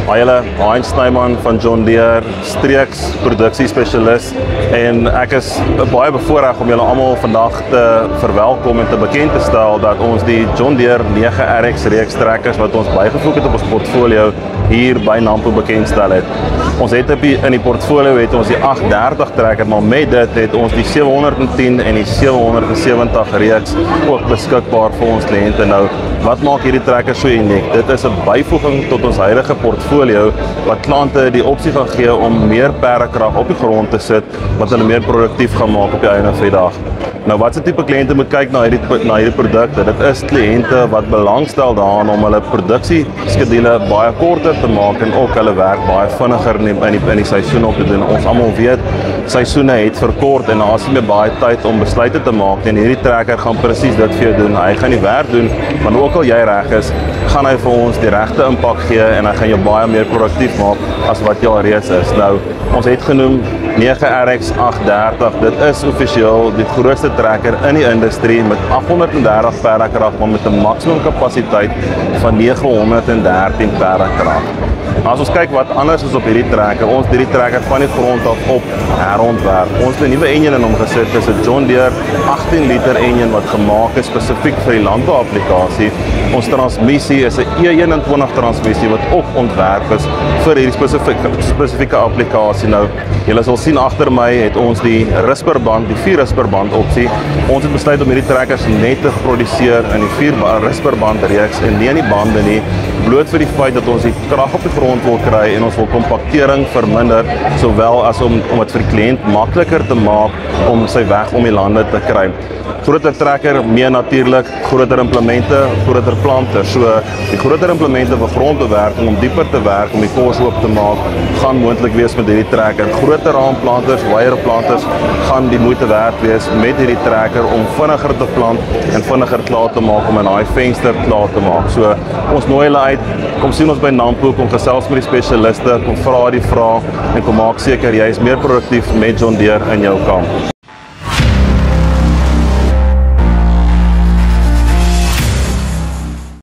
Hi julle, Heinz Snyman van John Deere, streeks produksiespesialis en ek is baie bevoorreg om julle almal vandag te verwelkom en te bekend te stel dat ons die John Deere 9RX reeks trekkers wat ons bygevoeg het op ons portfolio hier by Nampo bekendstel het. Ons het in die portfolio het ons die 830 trekker, maar met dit het ons die 710 en die 770 reeks ook beskikbaar vir ons kliënte. Nou, wat maak hierdie trekker so uniek? Dit is 'n byvoeging tot ons huidige portfolio wat klante die opsie gaan gee om meer perdekrag op die grond te sit wat hulle meer produktief gaan maak op die einde van die dag. Nou, wat se tipe kliënte moet kyk na hierdie produkte? Dit is kliënte wat belangstel daaraan om hulle produksieskedule baie korter te maak en ook hulle werk baie vinniger in die seisoen op te doen. Ons almal weet, seisoene het verkort en daar is nie meer baie tyd om besluite te maak en hierdie trekker gaan presies dit vir jou doen. Hy gaan die werk doen, maar ook al jy reg is, gaan hy vir ons die regte impak gee en hy gaan jou baie meer produktief maak as wat jy al reeds is. Nou, ons het genoem 9RX 830. Dit is offisieel die grootste trekker in die industrie met 830 perdekrag, maar met 'n maksimum kapasiteit van 913 perdekrag. As ons kyk wat anders is op hierdie trekker, ons het hierdie trekker van die grond af op herontwerp. Ons het 'n nuwe enjin in hom gesit. Dit is 'n John Deere 18 liter enjin wat gemaak is spesifiek vir die landbouapplikasie. Ons transmissie is 'n E21 transmissie wat ook ontwerp is vir hierdie spesifieke applikasie. Nou, julle sal sien agter my het ons die risperband, die 4 risperband opsie. Ons het besluit om hierdie trekkers net te produseer in die 4 risperband reeks en nie in die bande nie, bloot vir die feit dat ons die krag op die grond wil kry en ons wil kompaktering verminder, sowel as om dit vir die kliënt makliker te maak om sy weg om die lande te kry. Groter trekker, meer natuurlik, groter implemente, groter plante. So die groter implemente vir grondbewerking om dieper te werk, om die kors oop te maak, gaan moontlik wees met hierdie trekker. Groter raamplanters, wyeer planters gaan die moeite werd wees met hierdie trekker om vinniger te plant en vinniger klaar te maak om in daai venster klaar te maak. So ons nooi julle uit, kom sien ons by Nampo, kom gesels met die spesialiste, kom vra die vrae en kom maak seker jy is meer produktief met John Deere in jou kamp.